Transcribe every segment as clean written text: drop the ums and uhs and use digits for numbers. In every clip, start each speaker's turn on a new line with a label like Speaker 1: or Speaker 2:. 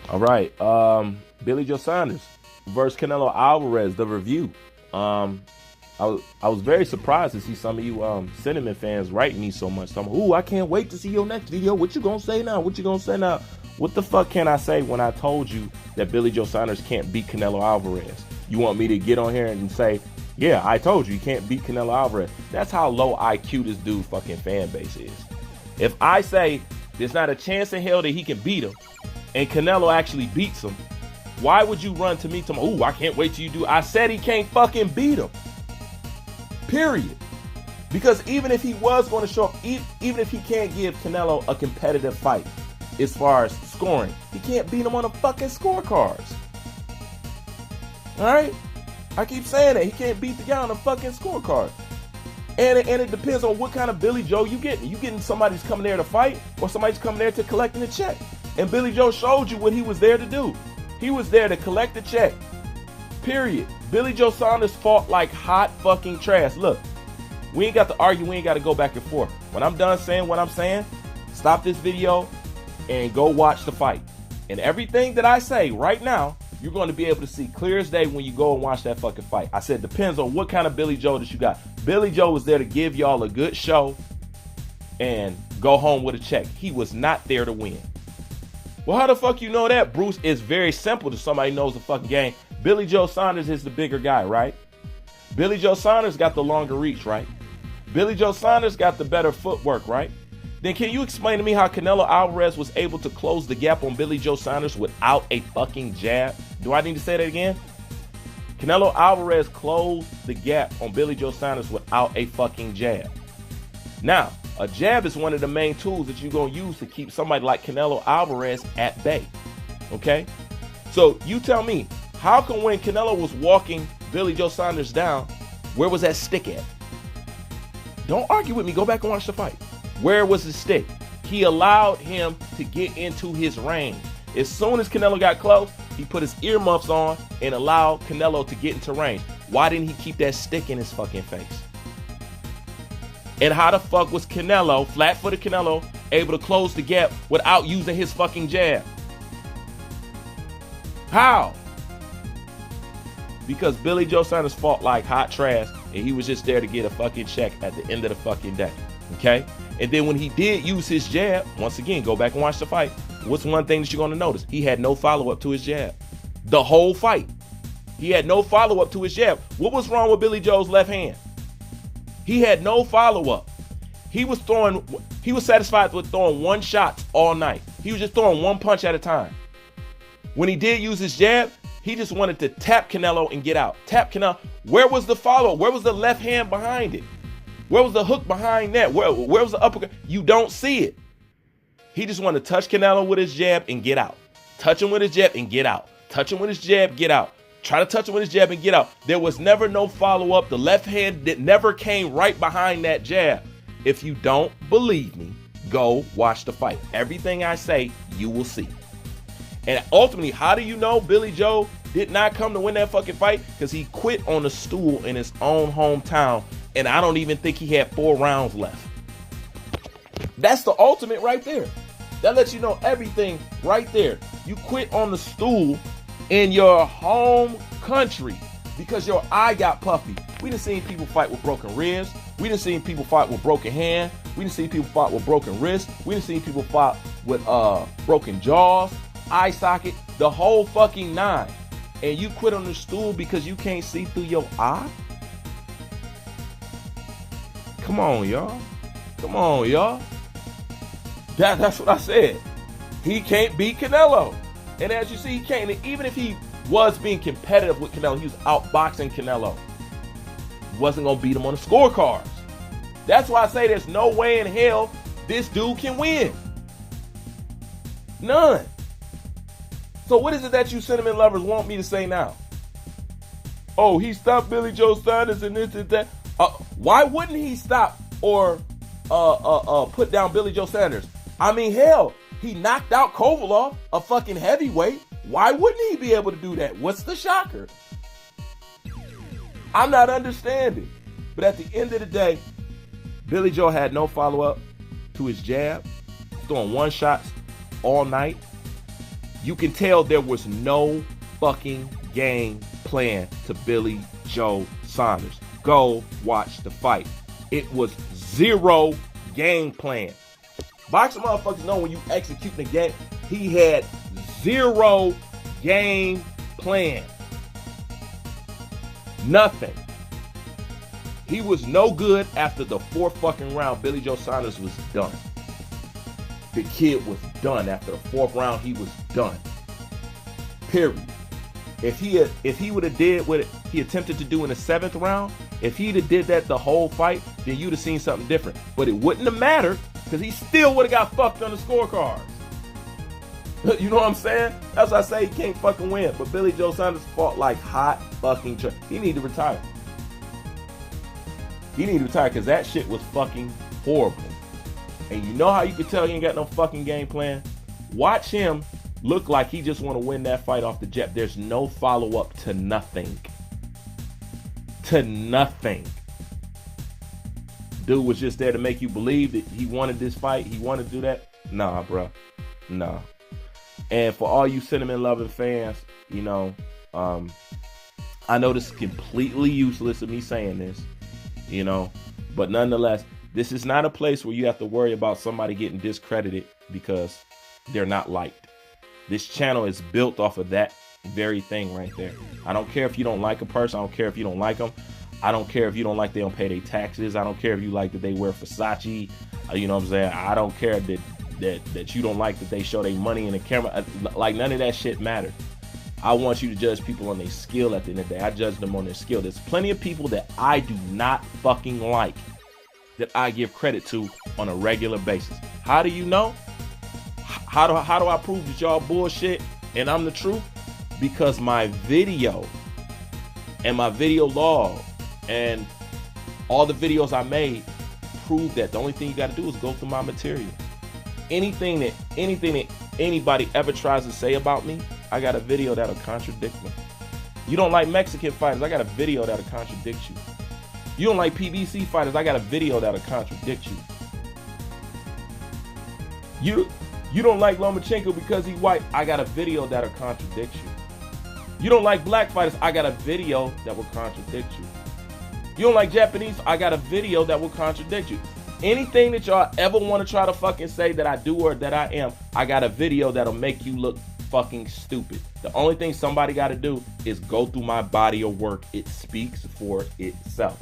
Speaker 1: All right. Billy Joe Saunders versus Canelo Alvarez, the review. I was very surprised to see some of you Sentiment fans writing me so much. Ooh, I can't wait to see your next video. What you gonna say now? What you gonna say now? What the fuck can I say when I told you that Billy Joe Saunders can't beat Canelo Alvarez? You want me to get on here and say, yeah, I told you can't beat Canelo Alvarez? That's how low IQ this dude fucking fan base is. If I say there's not a chance in hell that he can beat him, and Canelo actually beats him, why would you run to me to, ooh, I can't wait till you do? I said he can't fucking beat him. Period. Because even if he was going to show up, even if he can't give Canelo a competitive fight as far as scoring, he can't beat him on the fucking scorecards. All right? I keep saying that. He can't beat the guy on the fucking scorecard. And it depends on what kind of Billy Joe you getting. You getting somebody who's coming there to fight, or somebody's coming there to collecting a check. And Billy Joe showed you what he was there to do. He was there to collect the check. Period. Billy Joe Saunders fought like hot fucking trash. Look, we ain't got to argue. We ain't got to go back and forth. When I'm done saying what I'm saying, stop this video and go watch the fight. And everything that I say right now, you're going to be able to see clear as day when you go and watch that fucking fight. I said depends on what kind of Billy Joe that you got. Billy Joe was there to give y'all a good show and go home with a check. He was not there to win. Well, how the fuck you know that, Bruce? It's very simple to somebody who knows the fucking game. Billy Joe Saunders is the bigger guy, right? Billy Joe Saunders got the longer reach, right? Billy Joe Saunders got the better footwork, right? Then can you explain to me how Canelo Alvarez was able to close the gap on Billy Joe Saunders without a fucking jab? Do I need to say that again? Canelo Alvarez closed the gap on Billy Joe Saunders without a fucking jab. Now, a jab is one of the main tools that you're going to use to keep somebody like Canelo Alvarez at bay. Okay? So you tell me, how come when Canelo was walking Billy Joe Saunders down, where was that stick at? Don't argue with me. Go back and watch the fight. Where was the stick? He allowed him to get into his range. As soon as Canelo got close, he put his earmuffs on and allowed Canelo to get into range. Why didn't he keep that stick in his fucking face? And how the fuck was Canelo, flat-footed Canelo, able to close the gap without using his fucking jab? How? Because Billy Joe Saunders fought like hot trash, and he was just there to get a fucking check at the end of the fucking day. Okay? And then when he did use his jab, once again, go back and watch the fight. What's one thing that you're going to notice? He had no follow-up to his jab. The whole fight. He had no follow-up to his jab. What was wrong with Billy Joe's left hand? He had no follow-up. He was satisfied with throwing one shot all night. He was just throwing one punch at a time. When he did use his jab, he just wanted to tap Canelo and get out. Tap Canelo. Where was the follow-up? Where was the left hand behind it? Where was the hook behind that? Where was the uppercut? You don't see it. He just wanted to touch Canelo with his jab and get out. Touch him with his jab and get out. Touch him with his jab, get out. Try to touch him with his jab and get out. There was never no follow-up. The left hand that never came right behind that jab. If you don't believe me, go watch the fight. Everything I say, you will see. And ultimately, how do you know Billy Joe did not come to win that fucking fight? Because he quit on the stool in his own hometown, and I don't even think he had 4 rounds left. That's the ultimate right there. That lets you know everything right there. You quit on the stool in your home country because your eye got puffy. We done seen people fight with broken ribs. We done seen people fight with broken hand. We done seen people fight with broken wrists. We done seen people fight with broken jaws, eye socket, the whole fucking 9. And you quit on the stool because you can't see through your eye? Come on, y'all. Come on, y'all. That's what I said. He can't beat Canelo. And as you see, he can't. And even if he was being competitive with Canelo, he was outboxing Canelo. He wasn't going to beat him on the scorecards. That's why I say there's no way in hell this dude can win. None. So what is it that you sentiment lovers want me to say now? Oh, he stopped Billy Joe Saunders and this and that. Why wouldn't he stop or put down Billy Joe Saunders? I mean, hell, he knocked out Kovalov, a fucking heavyweight. Why wouldn't he be able to do that? What's the shocker? I'm not understanding. But at the end of the day, Billy Joe had no follow-up to his jab, throwing one shots all night. You can tell there was no fucking game plan to Billy Joe Saunders. Go watch the fight. It was zero game plan. Boxing motherfuckers know when you execute the game. He had zero game plan. Nothing. He was no good after the fourth fucking round. Billy Joe Saunders was done. The kid was done after the fourth round. He was done. Period. If he would have did what he attempted to do in the seventh round, if he'd have did that the whole fight, then you'd have seen something different. But it wouldn't have mattered because he still would have got fucked on the scorecards. You know what I'm saying? That's why I say he can't fucking win. But Billy Joe Saunders fought like hot fucking trash. He need to retire. He need to retire because that shit was fucking horrible. And you know how you can tell he ain't got no fucking game plan? Watch him look like he just want to win that fight off the jet. There's no follow-up to nothing. To nothing. Dude was just there to make you believe that he wanted this fight. He wanted to do that. Nah, bro. Nah. And for all you cinnamon-loving fans, you know, I know this is completely useless of me saying this, you know, but nonetheless, this is not a place where you have to worry about somebody getting discredited because they're not liked. This channel is built off of that very thing right there. I don't care if you don't like a person. I don't care if you don't like them. I don't care if you don't like they don't pay their taxes. I don't care if you like that they wear Versace. You know what I'm saying? I don't care that you don't like that they show their money in the camera. Like, none of that shit matters. I want you to judge people on their skill at the end of the day. I judge them on their skill. There's plenty of people that I do not fucking like that I give credit to on a regular basis. How do you know? How do I prove that y'all bullshit and I'm the truth? Because my video and my video log and all the videos I made prove that. The only thing you got to do is go through my material. Anything that anybody ever tries to say about me, I got a video that'll contradict me. You don't like Mexican fighters, I got a video that'll contradict you. You don't like PBC fighters, I got a video that'll contradict you. You don't like Lomachenko because he's white, I got a video that'll contradict you. You don't like black fighters, I got a video that will contradict you. You don't like Japanese, I got a video that will contradict you. Anything that y'all ever want to try to fucking say that I do or that I am, I got a video that'll make you look fucking stupid. The only thing somebody got to do is go through my body of work. It speaks for itself.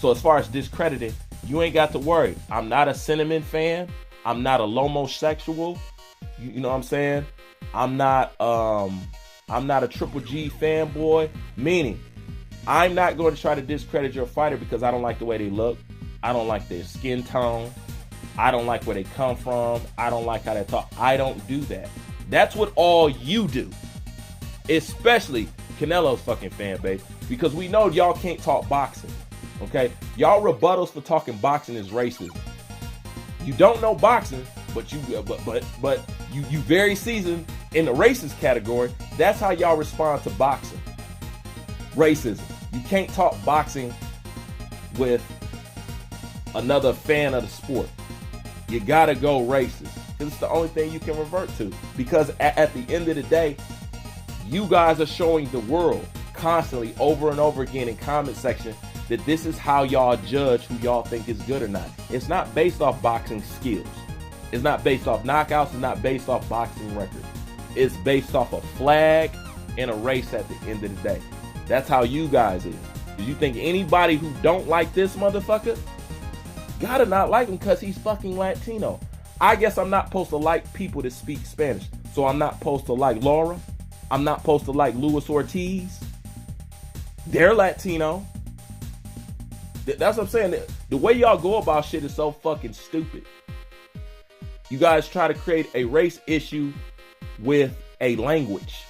Speaker 1: So as far as discrediting, you ain't got to worry. I'm not a cinnamon fan. I'm not a lomosexual. You know what I'm saying? I'm not a Triple G fanboy. Meaning, I'm not going to try to discredit your fighter because I don't like the way they look. I don't like their skin tone. I don't like where they come from. I don't like how they talk. I don't do that. That's what all you do. Especially Canelo's fucking fan base. Because we know y'all can't talk boxing. Okay? Y'all rebuttals for talking boxing is racism. You don't know boxing, but you very seasoned in the racist category. That's how y'all respond to boxing. Racism. You can't talk boxing with another fan of the sport. You gotta go racist. Because it's the only thing you can revert to. Because at the end of the day, you guys are showing the world constantly over and over again in comment section that this is how y'all judge who y'all think is good or not. It's not based off boxing skills. It's not based off knockouts. It's not based off boxing records. It's based off a flag and a race at the end of the day. That's how you guys is. Do you think anybody who don't like this motherfucker gotta not like him because he's fucking Latino? I guess I'm not supposed to like people that speak Spanish. So I'm not supposed to like Laura. I'm not supposed to like Luis Ortiz. They're Latino. That's what I'm saying. The way y'all go about shit is so fucking stupid. You guys try to create a race issue with a language.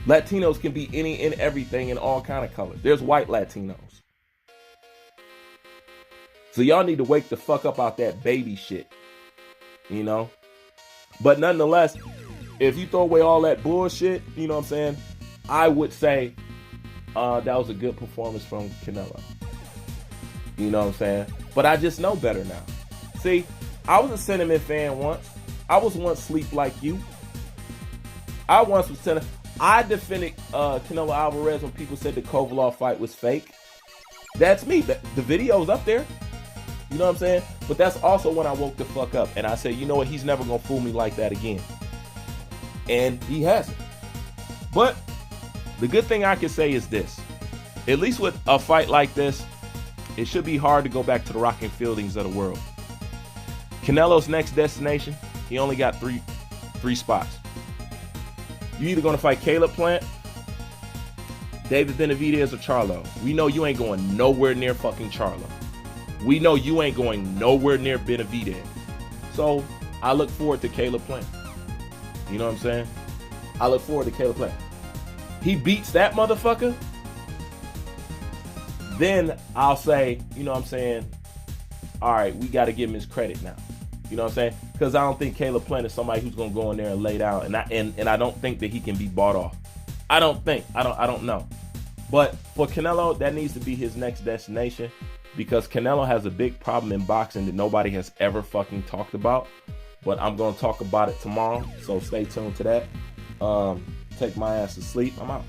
Speaker 1: Latinos can be any and everything in all kind of colors. There's white Latinos. So y'all need to wake the fuck up out that baby shit. You know? But nonetheless, if you throw away all that bullshit, you know what I'm saying? I would say that was a good performance from Canelo. You know what I'm saying? But I just know better now. See, I was a cinnamon fan once. I was once sleep like you. I once was telling. I defended Canelo Alvarez when people said the Kovalev fight was fake. That's me. The video's up there. You know what I'm saying? But that's also when I woke the fuck up and I said, you know what? He's never gonna fool me like that again. And he hasn't. But the good thing I can say is this. At least with a fight like this, it should be hard to go back to the Rock & Fieldings of the world. Canelo's next destination, he only got three spots. You either gonna fight Caleb Plant, David Benavidez, or Charlo. We know you ain't going nowhere near fucking Charlo. We know you ain't going nowhere near Benavidez. So I look forward to Caleb Plant. You know what I'm saying? I look forward to Caleb Plant. He beats that motherfucker, then I'll say, you know what I'm saying, all right, we got to give him his credit now. You know what I'm saying? Because I don't think Caleb Plant is somebody who's going to go in there and lay down. And I don't think that he can be bought off. I don't know. But for Canelo, that needs to be his next destination, because Canelo has a big problem in boxing that nobody has ever fucking talked about. But I'm going to talk about it tomorrow. So stay tuned to that. Take my ass to sleep. I'm out.